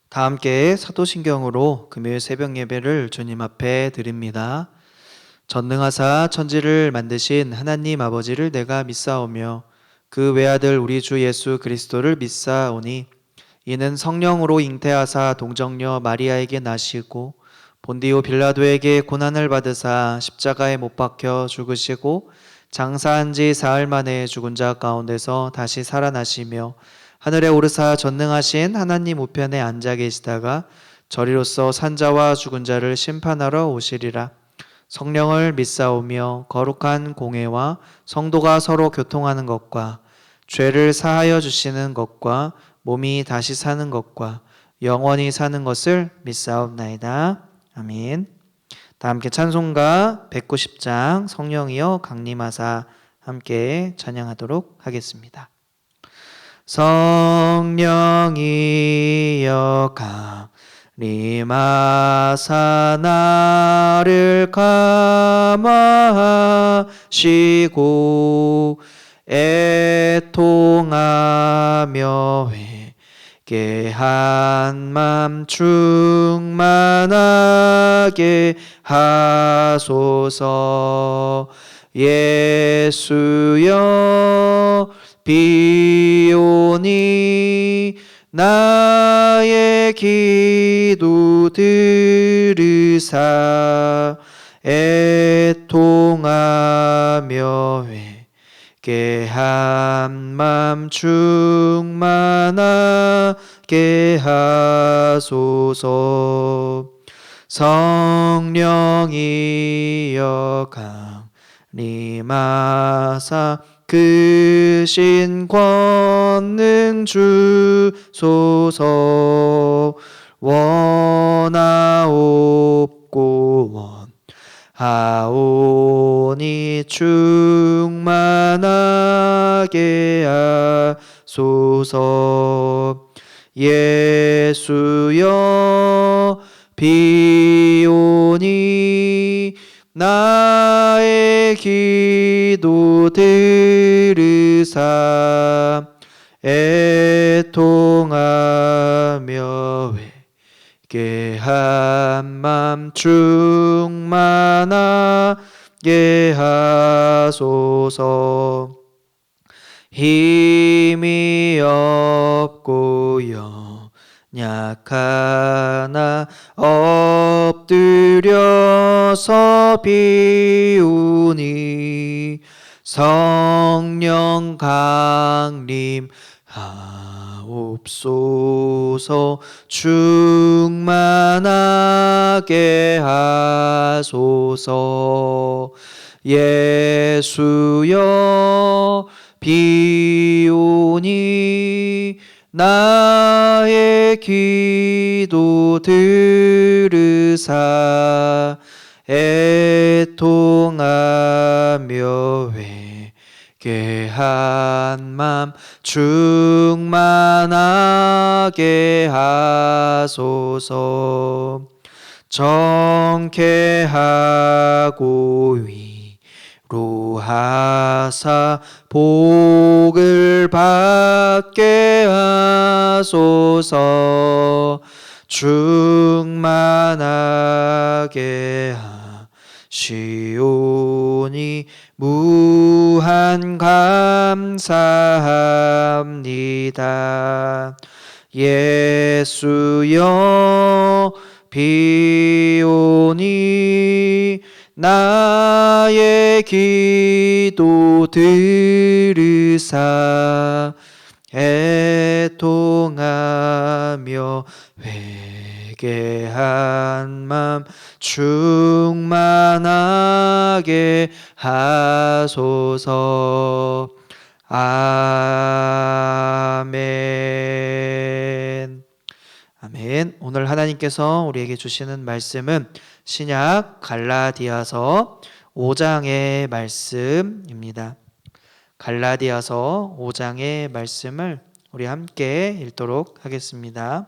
다 함께 사도신경으로 금요일 새벽 예배를 주님 앞에 드립니다. 전능하사 천지를 만드신 하나님 아버지를 내가 믿사오며 그 외아들 우리 주 예수 그리스도를 믿사오니 이는 성령으로 잉태하사 동정녀 마리아에게 나시고 본디오 빌라도에게 고난을 받으사 십자가에 못 박혀 죽으시고 장사한 지 사흘 만에 죽은 자 가운데서 다시 살아나시며 하늘에 오르사 전능하신 하나님 우편에 앉아 계시다가 저리로서 산자와 죽은 자를 심판하러 오시리라. 성령을 믿사오며 거룩한 공회와 성도가 서로 교통하는 것과 죄를 사하여 주시는 것과 몸이 다시 사는 것과 영원히 사는 것을 믿사옵나이다. 아멘. 다 함께 찬송가 190장 성령이여 강림하사 함께 찬양하도록 하겠습니다. 성령이여 강림하사 나를 감화하시고 애통하며 회개한 맘 충만하게 하소서. 예수여 비오니 나의 기도 들으사 애통하며 회개한 맘 충만하게 하소서. 성령이여 강림하사 크신 권능 주소서. 원하옵고 원하오니 충만하게 하소서. 예수여 비오니 나의 기도 들으사 애통하며 회개한 맘 충만하게 하소서. 힘이 없고 연약하나 엎드려서 비우니 성령 강림하옵소서. 충만하게 하소서. 예수여 비오니 나의 기도 들으사 애통하며 회개한 맘 충만하게 하소서. 정케하고 위로하사 복을 받게 하소서. 충만하게 하시오니 무한 감사합니다. 예수여 비오니 나의 기도 들으사 애통하며 회개한 맘 충만하게 하소서. 아멘. 아멘. 오늘 하나님께서 우리에게 주시는 말씀은 신약 갈라디아서 5장의 말씀입니다. 갈라디아서 5장의 말씀을 우리 함께 읽도록 하겠습니다.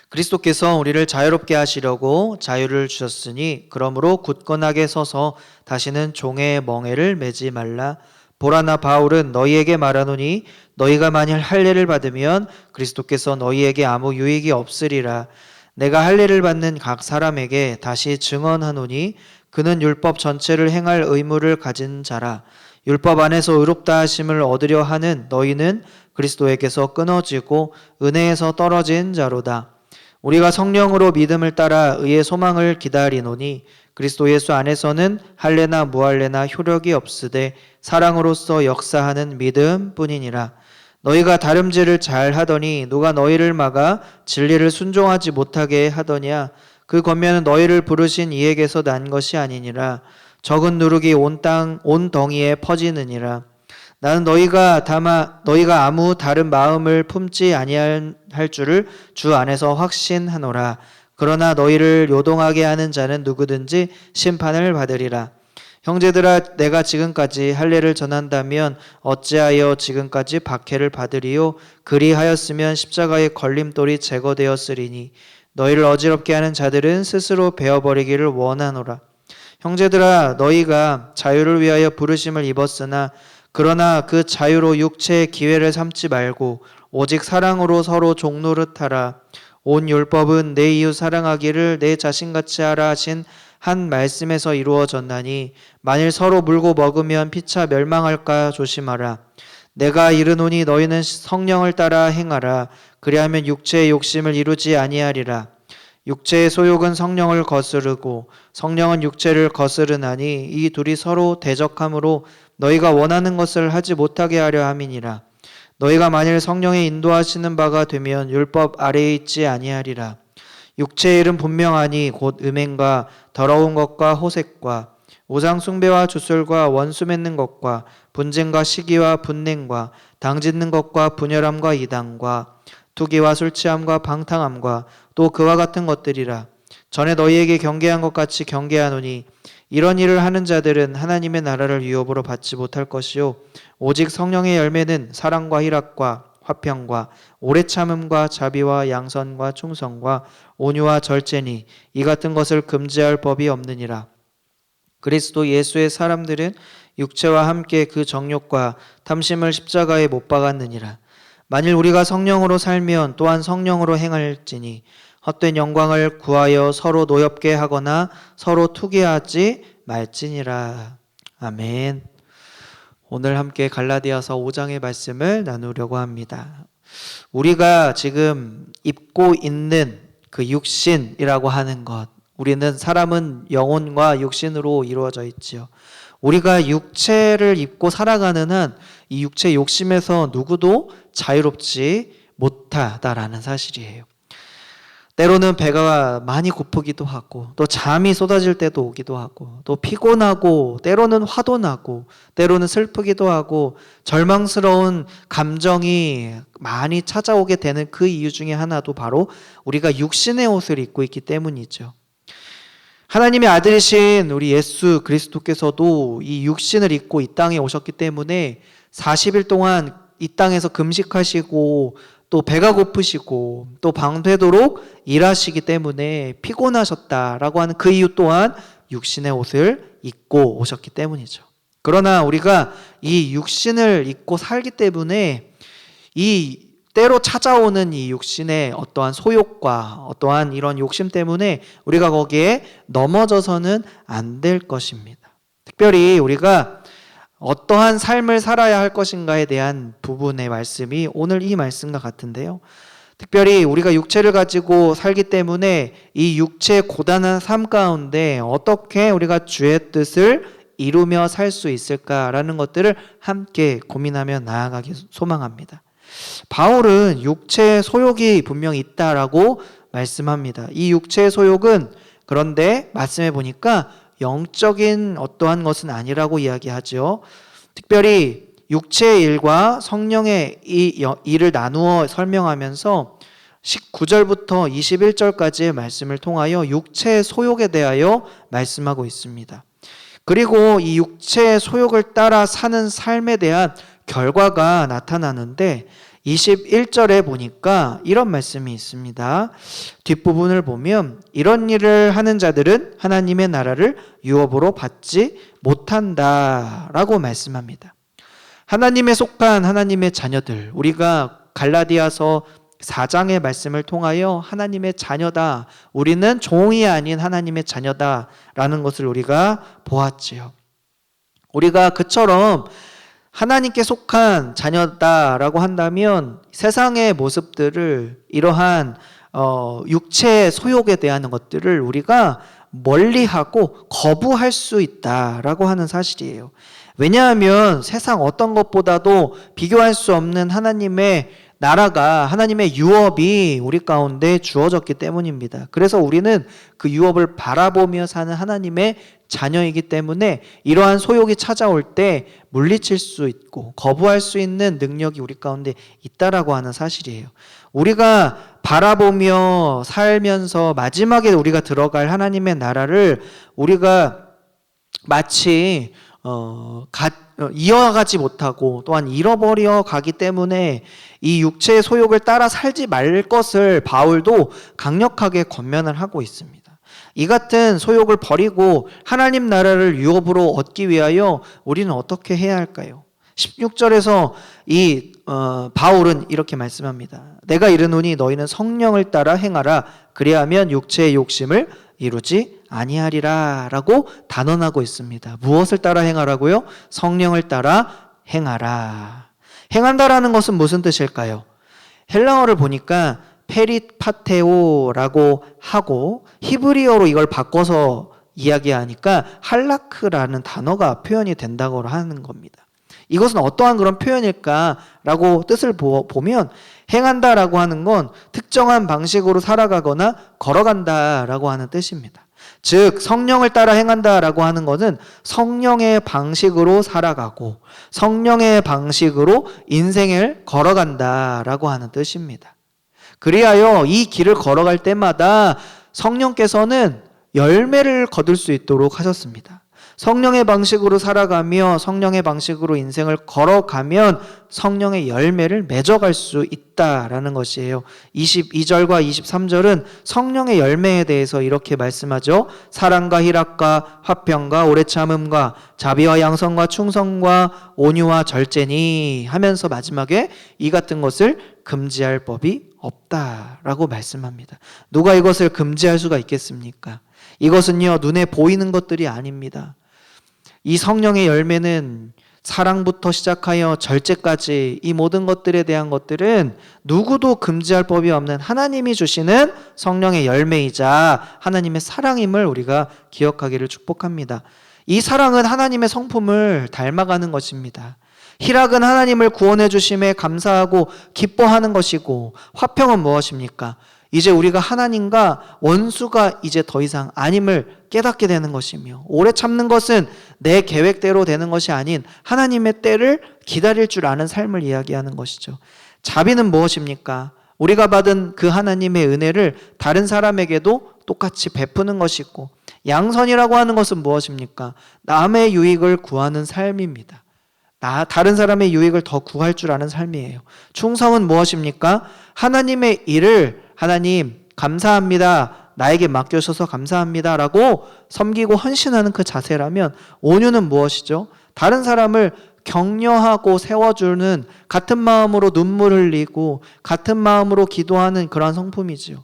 그리스도께서 우리를 자유롭게 하시려고 자유를 주셨으니 그러므로 굳건하게 서서 다시는 종의 멍에를 매지 말라. 보라, 나 바울은 너희에게 말하노니 너희가 만일 할례를 받으면 그리스도께서 너희에게 아무 유익이 없으리라. 내가 할례를 받는 각 사람에게 다시 증언하노니 그는 율법 전체를 행할 의무를 가진 자라. 율법 안에서 의롭다 하심을 얻으려 하는 너희는 그리스도에게서 끊어지고 은혜에서 떨어진 자로다. 우리가 성령으로 믿음을 따라 의의 소망을 기다리노니 그리스도 예수 안에서는 할례나 무할례나 효력이 없으되 사랑으로서 역사하는 믿음뿐이니라. 너희가 다름질을 잘 하더니 누가 너희를 막아 진리를 순종하지 못하게 하더냐? 그 권면은 너희를 부르신 이에게서 난 것이 아니니라. 적은 누룩이 온 덩이에 퍼지느니라. 나는 너희가 아무 다른 마음을 품지 아니할 줄을 주 안에서 확신하노라. 그러나 너희를 요동하게 하는 자는 누구든지 심판을 받으리라. 형제들아, 내가 지금까지 할례를 전한다면 어찌하여 지금까지 박해를 받으리요? 그리하였으면 십자가의 걸림돌이 제거되었으리니 너희를 어지럽게 하는 자들은 스스로 베어버리기를 원하노라. 형제들아, 너희가 자유를 위하여 부르심을 입었으나 그러나 그 자유로 육체의 기회를 삼지 말고 오직 사랑으로 서로 종노릇하라. 온 율법은 내 이웃 사랑하기를 내 자신같이 하라 하신 한 말씀에서 이루어졌나니 만일 서로 물고 먹으면 피차 멸망할까 조심하라. 내가 이르노니 너희는 성령을 따라 행하라. 그리하면 육체의 욕심을 이루지 아니하리라. 육체의 소욕은 성령을 거스르고 성령은 육체를 거스르나니 이 둘이 서로 대적함으로 너희가 원하는 것을 하지 못하게 하려 함이니라. 너희가 만일 성령의 인도하시는 바가 되면 율법 아래에 있지 아니하리라. 육체의 일은 분명하니 곧 음행과 더러운 것과 호색과 우상 숭배와 주술과 원수 맺는 것과 분쟁과 시기와 분냉과 당짓는 것과 분열함과 이단과 투기와 술 취함과 방탕함과 또 그와 같은 것들이라. 전에 너희에게 경계한 것 같이 경계하노니 이런 일을 하는 자들은 하나님의 나라를 유업으로 받지 못할 것이요 오직 성령의 열매는 사랑과 희락과 화평과 오래 참음과 자비와 양선과 충성과 온유와 절제니 이 같은 것을 금지할 법이 없느니라. 그리스도 예수의 사람들은 육체와 함께 그 정욕과 탐심을 십자가에 못 박았느니라. 만일 우리가 성령으로 살면 또한 성령으로 행할지니 헛된 영광을 구하여 서로 노엽게 하거나 서로 투기하지 말지니라. 아멘. 오늘 함께 갈라디아서 5장의 말씀을 나누려고 합니다. 우리가 지금 입고 있는 그 육신이라고 하는 것, 우리는 사람은 영혼과 육신으로 이루어져 있지요. 우리가 육체를 입고 살아가는 한 이 육체 욕심에서 누구도 자유롭지 못하다라는 사실이에요. 때로는 배가 많이 고프기도 하고 또 잠이 쏟아질 때도 오기도 하고 또 피곤하고 때로는 화도 나고 때로는 슬프기도 하고 절망스러운 감정이 많이 찾아오게 되는 그 이유 중에 하나도 바로 우리가 육신의 옷을 입고 있기 때문이죠. 하나님의 아들이신 우리 예수 그리스도께서도 이 육신을 입고 이 땅에 오셨기 때문에 40일 동안 이 땅에서 금식하시고 또 배가 고프시고 또 밤새도록 일하시기 때문에 피곤하셨다라고 하는 그 이유 또한 육신의 옷을 입고 오셨기 때문이죠. 그러나 우리가 이 육신을 입고 살기 때문에 이 때로 찾아오는 이 육신의 어떠한 소욕과 어떠한 이런 욕심 때문에 우리가 거기에 넘어져서는 안 될 것입니다. 특별히 우리가 어떠한 삶을 살아야 할 것인가에 대한 부분의 말씀이 오늘 이 말씀과 같은데요. 특별히 우리가 육체를 가지고 살기 때문에 이 육체의 고단한 삶 가운데 어떻게 우리가 주의 뜻을 이루며 살 수 있을까라는 것들을 함께 고민하며 나아가기 소망합니다. 바울은 육체의 소욕이 분명히 있다라고 말씀합니다. 이 육체의 소욕은 그런데 말씀해 보니까 영적인 어떠한 것은 아니라고 이야기하죠. 특별히 육체의 일과 성령의 일을 나누어 설명하면서 19절부터 21절까지의 말씀을 통하여 육체의 소욕에 대하여 말씀하고 있습니다. 그리고 이 육체의 소욕을 따라 사는 삶에 대한 결과가 나타나는데 21절에 보니까 이런 말씀이 있습니다. 뒷부분을 보면 이런 일을 하는 자들은 하나님의 나라를 유업으로 받지 못한다라고 말씀합니다. 하나님에 속한 하나님의 자녀들, 우리가 갈라디아서 4장의 말씀을 통하여 하나님의 자녀다, 우리는 종이 아닌 하나님의 자녀다라는 것을 우리가 보았지요. 우리가 그처럼 하나님께 속한 자녀다라고 한다면 세상의 모습들을, 이러한 육체의 소욕에 대한 것들을 우리가 멀리하고 거부할 수 있다라고 하는 사실이에요. 왜냐하면 세상 어떤 것보다도 비교할 수 없는 하나님의 나라가, 하나님의 유업이 우리 가운데 주어졌기 때문입니다. 그래서 우리는 그 유업을 바라보며 사는 하나님의 자녀이기 때문에 이러한 소욕이 찾아올 때 물리칠 수 있고 거부할 수 있는 능력이 우리 가운데 있다라고 하는 사실이에요. 우리가 바라보며 살면서 마지막에 우리가 들어갈 하나님의 나라를 우리가 마치 이어가지 못하고 또한 잃어버려 가기 때문에 이 육체의 소욕을 따라 살지 말 것을 바울도 강력하게 권면을 하고 있습니다. 이 같은 소욕을 버리고 하나님 나라를 유업으로 얻기 위하여 우리는 어떻게 해야 할까요? 16절에서 바울은 이렇게 말씀합니다. 내가 이르노니 너희는 성령을 따라 행하라. 그리하면 육체의 욕심을 이루지 아니하리라 라고 단언하고 있습니다. 무엇을 따라 행하라고요? 성령을 따라 행하라. 행한다라는 것은 무슨 뜻일까요? 헬라어를 보니까 페리파테오라고 하고 히브리어로 이걸 바꿔서 이야기하니까 할라크라는 단어가 표현이 된다고 하는 겁니다. 이것은 어떠한 그런 표현일까라고 뜻을 보면 행한다라고 하는 건 특정한 방식으로 살아가거나 걸어간다라고 하는 뜻입니다. 즉 성령을 따라 행한다라고 하는 것은 성령의 방식으로 살아가고 성령의 방식으로 인생을 걸어간다라고 하는 뜻입니다. 그리하여 이 길을 걸어갈 때마다 성령께서는 열매를 거둘 수 있도록 하셨습니다. 성령의 방식으로 살아가며 성령의 방식으로 인생을 걸어가면 성령의 열매를 맺어갈 수 있다라는 것이에요. 22절과 23절은 성령의 열매에 대해서 이렇게 말씀하죠. 사랑과 희락과 화평과 오래 참음과 자비와 양선과 충성과 온유와 절제니 하면서 마지막에 이 같은 것을 금지할 법이 없다라고 말씀합니다. 누가 이것을 금지할 수가 있겠습니까? 이것은요, 눈에 보이는 것들이 아닙니다. 이 성령의 열매는 사랑부터 시작하여 절제까지 이 모든 것들에 대한 것들은 누구도 금지할 법이 없는 하나님이 주시는 성령의 열매이자 하나님의 사랑임을 우리가 기억하기를 축복합니다. 이 사랑은 하나님의 성품을 닮아가는 것입니다. 희락은 하나님을 구원해 주심에 감사하고 기뻐하는 것이고, 화평은 무엇입니까? 이제 우리가 하나님과 원수가 이제 더 이상 아님을 깨닫게 되는 것이며, 오래 참는 것은 내 계획대로 되는 것이 아닌 하나님의 때를 기다릴 줄 아는 삶을 이야기하는 것이죠. 자비는 무엇입니까? 우리가 받은 그 하나님의 은혜를 다른 사람에게도 똑같이 베푸는 것이고, 양선이라고 하는 것은 무엇입니까? 남의 유익을 구하는 삶입니다. 다른 사람의 유익을 더 구할 줄 아는 삶이에요. 충성은 무엇입니까? 하나님의 일을 하나님 감사합니다, 나에게 맡겨주셔서 감사합니다 라고 섬기고 헌신하는 그 자세라면, 온유는 무엇이죠? 다른 사람을 격려하고 세워주는, 같은 마음으로 눈물 흘리고 같은 마음으로 기도하는 그러한 성품이지요.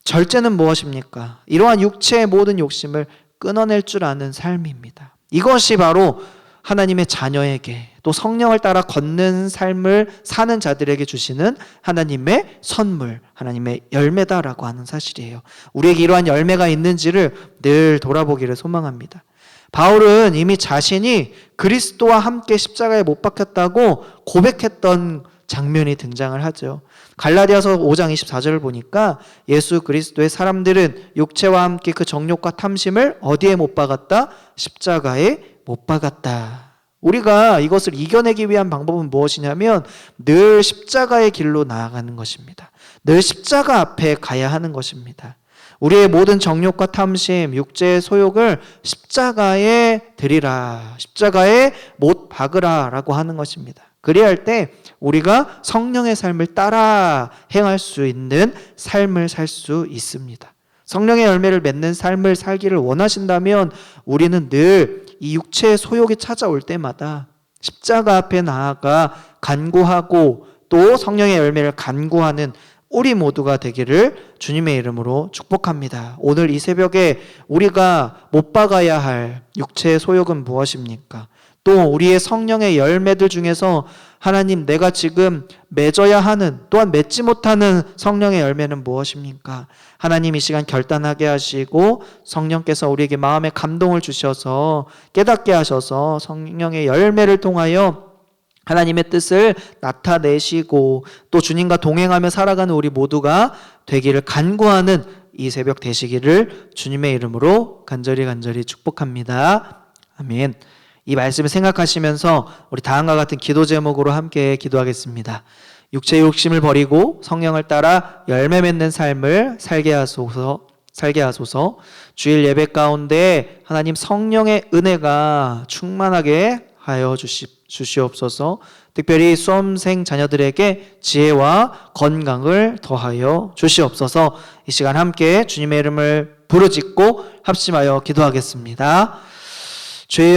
절제는 무엇입니까? 이러한 육체의 모든 욕심을 끊어낼 줄 아는 삶입니다. 이것이 바로 하나님의 자녀에게, 또 성령을 따라 걷는 삶을 사는 자들에게 주시는 하나님의 선물, 하나님의 열매다라고 하는 사실이에요. 우리에게 이러한 열매가 있는지를 늘 돌아보기를 소망합니다. 바울은 이미 자신이 그리스도와 함께 십자가에 못 박혔다고 고백했던 장면이 등장을 하죠. 갈라디아서 5장 24절을 보니까 예수 그리스도의 사람들은 육체와 함께 그 정욕과 탐심을 어디에 못 박았다? 십자가에 못 박았다. 우리가 이것을 이겨내기 위한 방법은 무엇이냐면 늘 십자가의 길로 나아가는 것입니다. 늘 십자가 앞에 가야 하는 것입니다. 우리의 모든 정욕과 탐심, 육체의 소욕을 십자가에 드리라, 십자가에 못 박으라 라고 하는 것입니다. 그리할 때 우리가 성령의 삶을 따라 행할 수 있는 삶을 살 수 있습니다. 성령의 열매를 맺는 삶을 살기를 원하신다면 우리는 늘 이 육체의 소욕이 찾아올 때마다 십자가 앞에 나아가 간구하고 또 성령의 열매를 간구하는 우리 모두가 되기를 주님의 이름으로 축복합니다. 오늘 이 새벽에 우리가 못 박아야 할 육체의 소욕은 무엇입니까? 또 우리의 성령의 열매들 중에서 하나님, 내가 지금 맺어야 하는, 또한 맺지 못하는 성령의 열매는 무엇입니까? 하나님, 이 시간 결단하게 하시고 성령께서 우리에게 마음의 감동을 주셔서 깨닫게 하셔서 성령의 열매를 통하여 하나님의 뜻을 나타내시고 또 주님과 동행하며 살아가는 우리 모두가 되기를 간구하는 이 새벽 되시기를 주님의 이름으로 간절히 축복합니다. 아멘. 이 말씀을 생각하시면서 우리 다음과 같은 기도 제목으로 함께 기도하겠습니다. 육체의 욕심을 버리고 성령을 따라 열매 맺는 삶을 살게 하소서. 주일 예배 가운데 하나님 성령의 은혜가 충만하게 하여 주시옵소서. 특별히 수험생 자녀들에게 지혜와 건강을 더하여 주시옵소서. 이 시간 함께 주님의 이름을 부르짖고 합심하여 기도하겠습니다. 주여,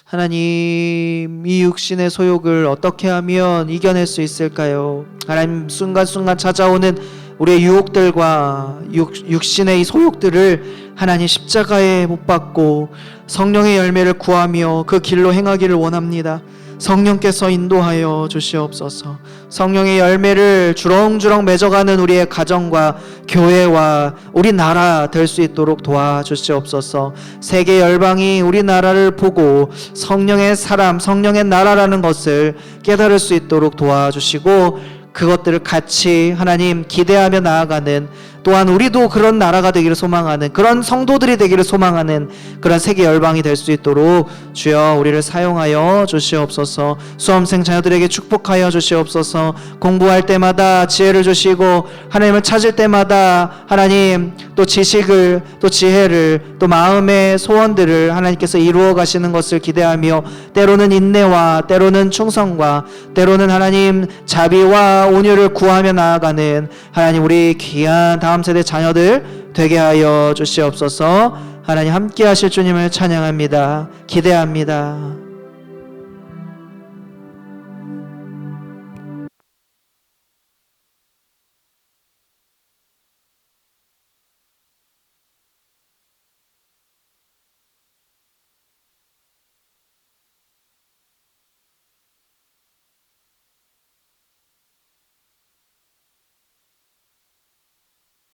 하나님, 이 육신의 소욕을 어떻게 하면 이겨낼 수 있을까요? 하나님, 순간순간 찾아오는 우리의 유혹들과 육신의 이 소욕들을 하나님 십자가에 못 박고 성령의 열매를 구하며 그 길로 행하기를 원합니다. 성령께서 인도하여 주시옵소서. 성령의 열매를 주렁주렁 맺어가는 우리의 가정과 교회와 우리나라 될 수 있도록 도와주시옵소서. 세계 열방이 우리나라를 보고 성령의 사람, 성령의 나라라는 것을 깨달을 수 있도록 도와주시고 그것들을 같이 하나님 기대하며 나아가는, 또한 우리도 그런 나라가 되기를 소망하는, 그런 성도들이 되기를 소망하는 그런 세계 열방이 될 수 있도록 주여 우리를 사용하여 주시옵소서. 수험생 자녀들에게 축복하여 주시옵소서. 공부할 때마다 지혜를 주시고 하나님을 찾을 때마다 하나님 또 지식을, 또 지혜를, 또 마음의 소원들을 하나님께서 이루어 가시는 것을 기대하며 때로는 인내와 때로는 충성과 때로는 하나님 자비와 온유를 구하며 나아가는 하나님 우리 귀한 다음 세대 자녀들 되게 하여 주시옵소서. 하나님 함께 하실 주님을 찬양합니다. 기대합니다.